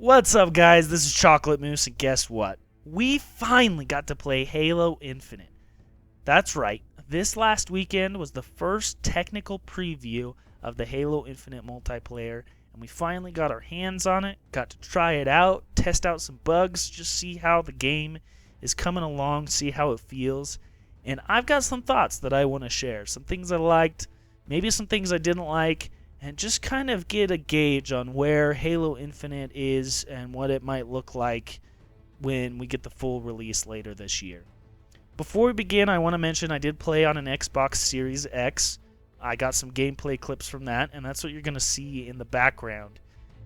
What's up, guys? This is Chocolate Moose, and guess what? We finally got to play Halo Infinite. That's right, this last weekend was the first technical preview of the Halo Infinite multiplayer, and we finally got our hands on it, got to try it out, test out some bugs, just see how the game is coming along, see how it feels. And I've got some thoughts that I want to share, some things I liked, maybe some things I didn't like, and just kind of get a gauge on where Halo Infinite is and what it might look like when we get the full release later this year. Before we begin, I want to mention I did play on an Xbox Series X. I got some gameplay clips from that, and that's what you're going to see in the background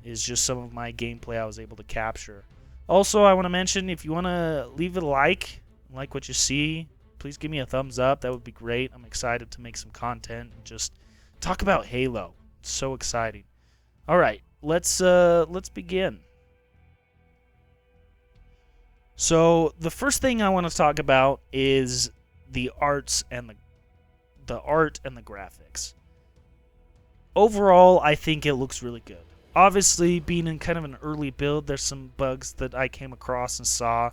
is just some of my gameplay I was able to capture. Also, I want to mention if you want to leave a like what you see, please give me a thumbs up. That would be great. I'm excited to make some content and just talk about Halo. So exciting. All right, let's begin. So the first thing I want to talk about is the arts and the art and the graphics. Overall, I think it looks really good. Obviously, being in kind of an early build, there's some bugs that I came across and saw.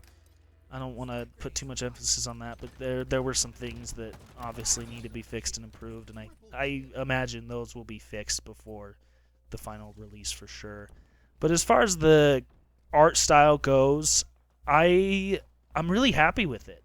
I don't want to put too much emphasis on that, but there were some things that obviously need to be fixed and improved, and I imagine those will be fixed before the final release for sure. But as far as the art style goes, I'm really happy with it.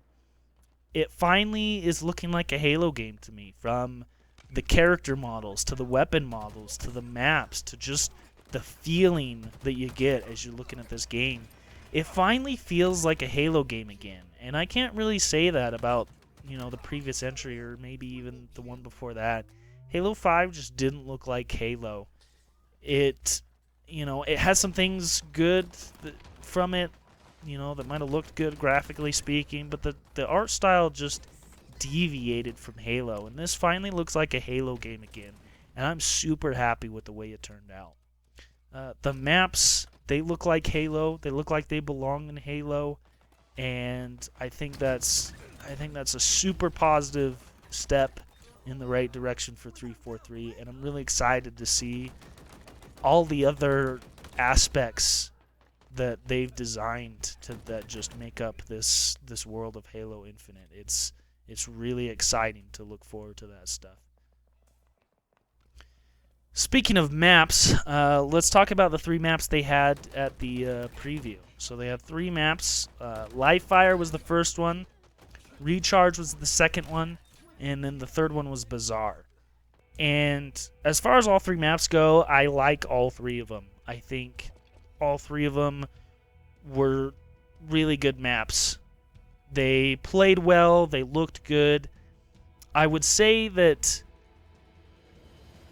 It finally is looking like a Halo game to me, from the character models to the weapon models to the maps to just the feeling that you get as you're looking at this game. It finally feels like a Halo game again, and I can't really say that about, the previous entry or maybe even the one before that. Halo 5 just didn't look like Halo. It has some things good from it, that might have looked good graphically speaking, but the art style just deviated from Halo, and this finally looks like a Halo game again, and I'm super happy with the way it turned out. The maps, they look like Halo. They look like they belong in Halo, and I think that's a super positive step in the right direction for 343, and I'm really excited to see all the other aspects that they've designed that just make up this world of Halo Infinite. It's really exciting to look forward to that stuff. Speaking of maps, let's talk about the 3 maps they had at the preview. So they had 3 maps. Livefire was the first one, Recharge was the second one, and then the third one was Bazaar. And as far as all 3 maps go, I like all 3 of them. I think all 3 of them were really good maps. They played well, they looked good. I would say that...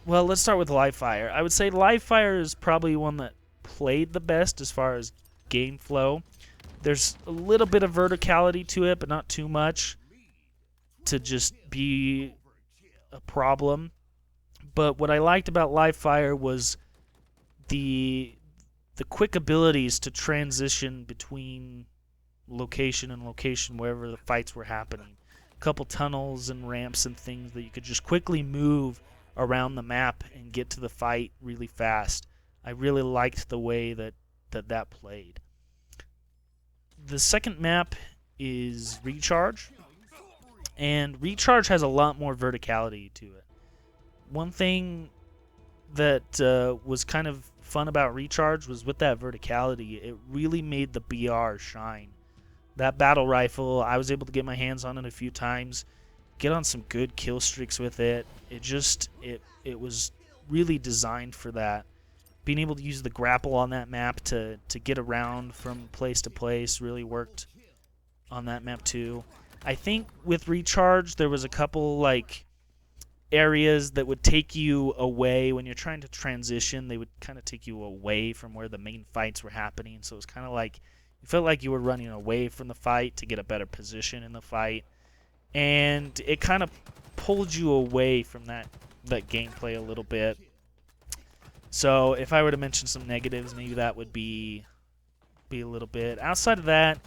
Well, let's start with Livefire. I would say Livefire is probably one that played the best as far as game flow. There's a little bit of verticality to it, but not too much to just be a problem. But what I liked about Livefire was the quick abilities to transition between location and location wherever the fights were happening. A couple tunnels and ramps and things that you could just quickly move around the map and get to the fight really fast. I really liked the way that played. The second map is Recharge, and Recharge has a lot more verticality to it. One thing that was kind of fun about Recharge was with that verticality, it really made the BR shine. That battle rifle, I was able to get my hands on it a few times, get on some good kill streaks with it. It was really designed for that. Being able to use the grapple on that map to get around from place to place really worked on that map too. I think with Recharge there was a couple areas that would take you away when you're trying to transition. They would kind of take you away from where the main fights were happening, so it was kind of like you felt like you were running away from the fight to get a better position in the fight. And it kind of pulled you away from that gameplay a little bit. So if I were to mention some negatives, maybe that would be a little bit. Outside of that,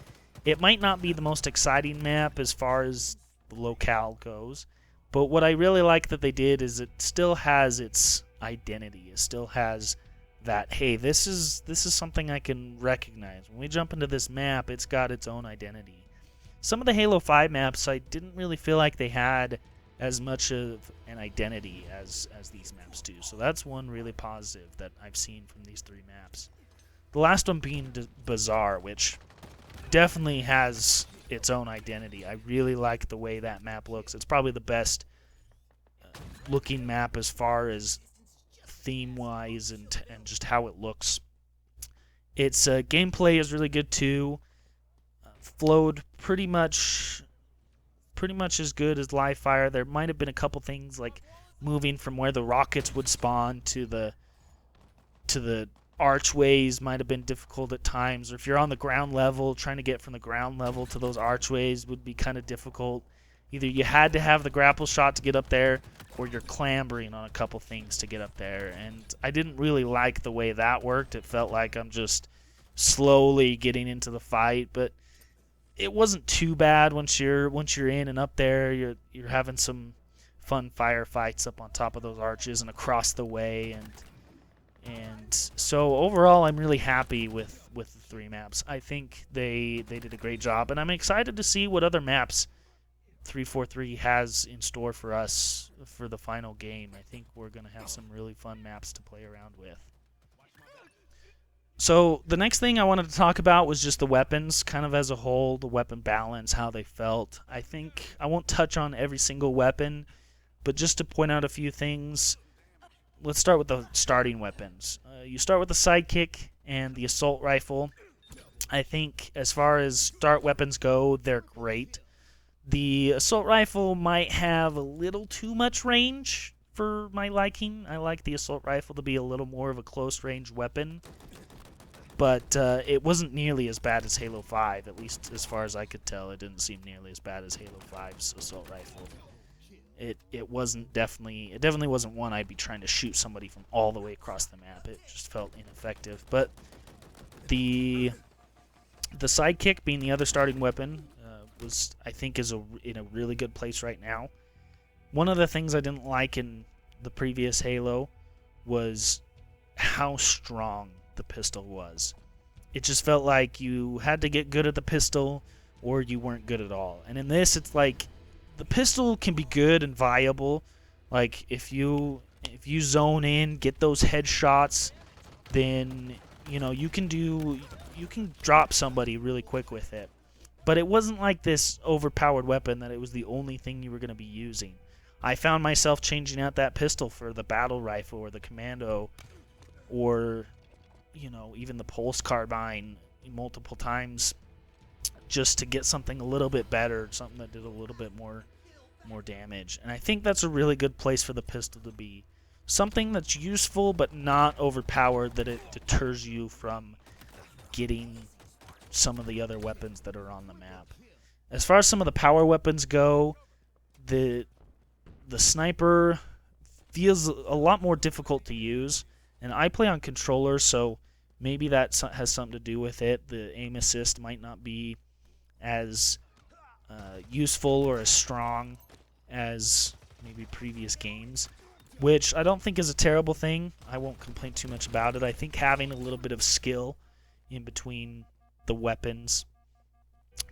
it might not be the most exciting map as far as the locale goes. But what I really like that they did is it still has its identity. It still has that, hey, this is something I can recognize. When we jump into this map, it's got its own identity. Some of the Halo 5 maps, I didn't really feel like they had as much of an identity as these maps do. So that's one really positive that I've seen from these 3 maps. The last one being Bazaar, which definitely has its own identity. I really like the way that map looks. It's probably the best looking map as far as theme-wise and just how it looks. Its gameplay is really good too. Flowed pretty much as good as live fire. There might have been a couple things like moving from where the rockets would spawn to the archways might have been difficult at times, or if you're on the ground level, trying to get from the ground level to those archways would be kind of difficult. Either you had to have the grapple shot to get up there, or you're clambering on a couple things to get up there, and I didn't really like the way that worked. It felt like I'm just slowly getting into the fight, but it wasn't too bad once you're in and up there. You're having some fun firefights up on top of those arches and across the way, and so overall I'm really happy with the 3 maps. I think they did a great job, and I'm excited to see what other maps 343 has in store for us for the final game. I think we're going to have some really fun maps to play around with. So the next thing I wanted to talk about was just the weapons, kind of as a whole, the weapon balance, how they felt. I think I won't touch on every single weapon, but just to point out a few things, let's start with the starting weapons. You start with the sidekick and the assault rifle. I think as far as start weapons go, they're great. The assault rifle might have a little too much range for my liking. I like the assault rifle to be a little more of a close range weapon, but it wasn't nearly as bad as Halo 5, at least as far as I could tell. It didn't seem nearly as bad as Halo 5's assault rifle. It definitely wasn't one I'd be trying to shoot somebody from all the way across the map. It just felt ineffective. But the sidekick, being the other starting weapon, was, I think, is in a really good place right now. One of the things I didn't like in the previous Halo was how strong the pistol was. It just felt like you had to get good at the pistol or you weren't good at all. And in this, it's like the pistol can be good and viable. Like if you zone in, get those headshots, then you can drop somebody really quick with it. But it wasn't like this overpowered weapon that it was the only thing you were going to be using. I found myself changing out that pistol for the battle rifle or the commando or even the pulse carbine multiple times just to get something a little bit better, something that did a little bit more damage. And I think that's a really good place for the pistol to be. Something that's useful but not overpowered, that it deters you from getting some of the other weapons that are on the map. As far as some of the power weapons go, the sniper feels a lot more difficult to use, and I play on controller, so maybe that has something to do with it. The aim assist might not be as useful or as strong as maybe previous games, which I don't think is a terrible thing. I won't complain too much about it. I think having a little bit of skill in between the weapons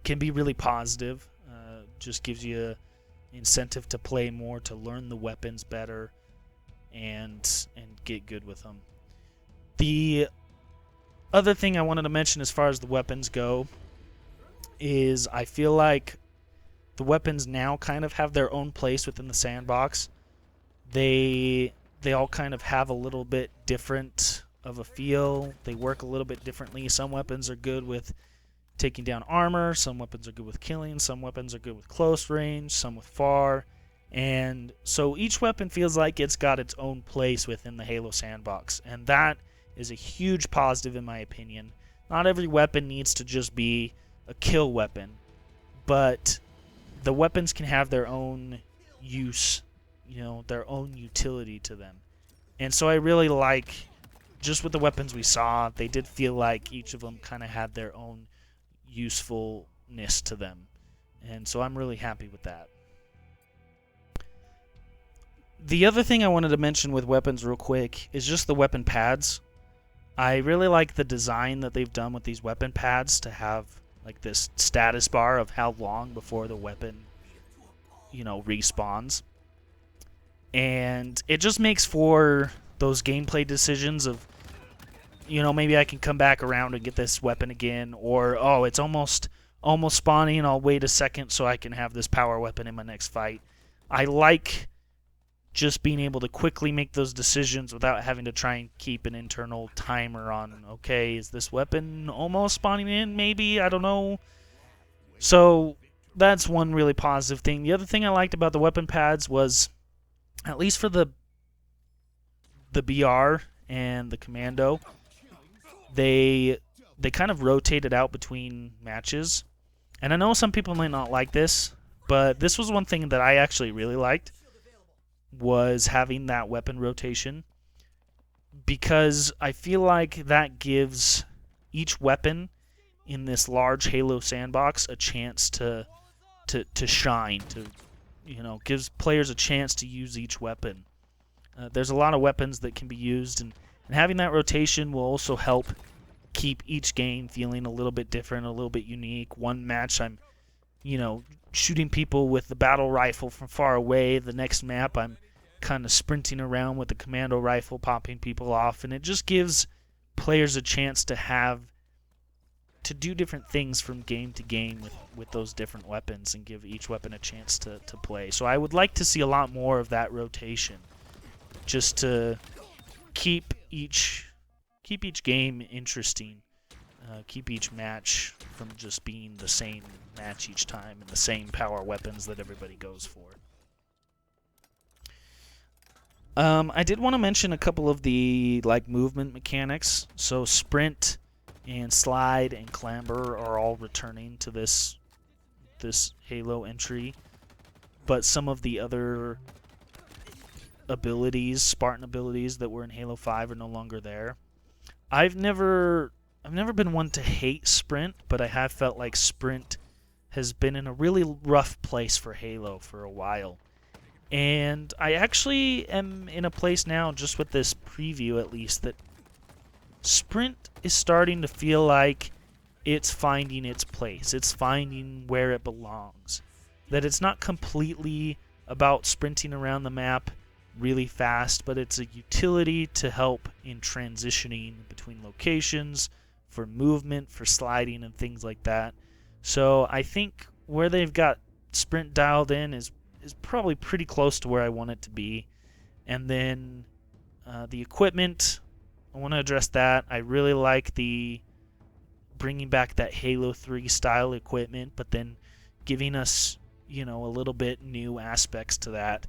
can be really positive. Just gives you an incentive to play more, to learn the weapons better, and get good with them. The other thing I wanted to mention as far as the weapons go is I feel like the weapons now kind of have their own place within the sandbox. They all kind of have a little bit different of a feel. They work a little bit differently. Some weapons are good with taking down armor, some weapons are good with killing, some weapons are good with close range, some with far, and so each weapon feels like it's got its own place within the Halo sandbox, and that is a huge positive in my opinion. Not every weapon needs to just be a kill weapon, but the weapons can have their own use, their own utility to them. And so I really like, just with the weapons we saw, they did feel like each of them kind of had their own usefulness to them. And so I'm really happy with that. The other thing I wanted to mention with weapons real quick is just the weapon pads. I really like the design that they've done with these weapon pads to have like this status bar of how long before the weapon, respawns. And it just makes for those gameplay decisions of, maybe I can come back around and get this weapon again, or oh, it's almost spawning, I'll wait a second so I can have this power weapon in my next fight. I like just being able to quickly make those decisions without having to try and keep an internal timer on, okay, is this weapon almost spawning in? Maybe, I don't know. So that's one really positive thing. The other thing I liked about the weapon pads was, at least for the BR and the Commando, they kind of rotated out between matches. And I know some people might not like this, but this was one thing that I actually really liked, was having that weapon rotation, because I feel like that gives each weapon in this large Halo sandbox a chance to shine, gives players a chance to use each weapon. There's a lot of weapons that can be used, and having that rotation will also help keep each game feeling a little bit different, a little bit unique. One match I'm, shooting people with the battle rifle from far away. The next map I'm kind of sprinting around with the commando rifle, popping people off, and it just gives players a chance to do different things from game to game with those different weapons, and give each weapon a chance to play. So I would like to see a lot more of that rotation, just to keep each game interesting, keep each match from just being the same match each time and the same power weapons that everybody goes for. I did want to mention a couple of the movement mechanics. So sprint and slide and clamber are all returning to this Halo entry, but some of the other abilities, Spartan abilities that were in Halo 5 are no longer there. I've never been one to hate sprint, but I have felt like sprint has been in a really rough place for Halo for a while. And I actually am in a place now, just with this preview at least, that sprint is starting to feel like it's finding its place. It's finding where it belongs. That it's not completely about sprinting around the map really fast, but it's a utility to help in transitioning between locations, for movement, for sliding, and things like that. So I think where they've got sprint dialed in is probably pretty close to where I want it to be. And then the equipment, I want to address that. I really like the bringing back that Halo 3 style equipment, but then giving us, a little bit new aspects to that.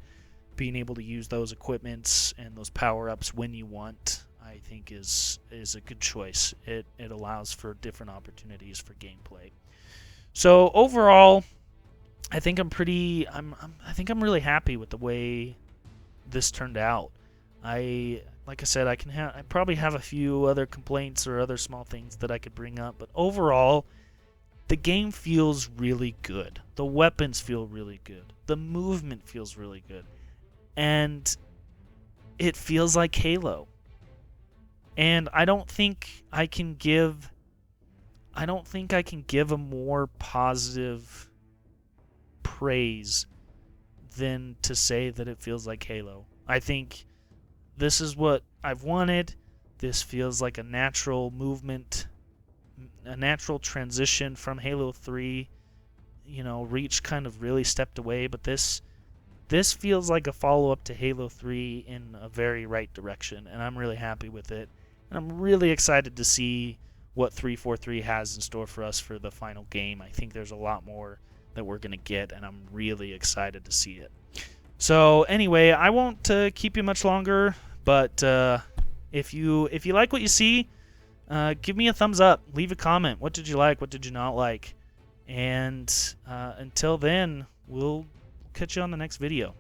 Being able to use those equipments and those power-ups when you want, I think is a good choice. It allows for different opportunities for gameplay. So overall, I think I'm really happy with the way this turned out. Like I said, I probably have a few other complaints or other small things that I could bring up, but overall, the game feels really good. The weapons feel really good. The movement feels really good. And it feels like Halo. And I don't think I can give a more positive praise than to say that it feels like Halo. I think this is what I've wanted. This feels like a natural movement, a natural transition from Halo 3. Reach kind of really stepped away, but this feels like a follow-up to Halo 3 in a very right direction, and I'm really happy with it. And I'm really excited to see what 343 has in store for us for the final game. I think there's a lot more that we're going to get, and I'm really excited to see it. So anyway, I won't keep you much longer, but if you like what you see, give me a thumbs up. Leave a comment. What did you like? What did you not like? And until then, we'll catch you on the next video.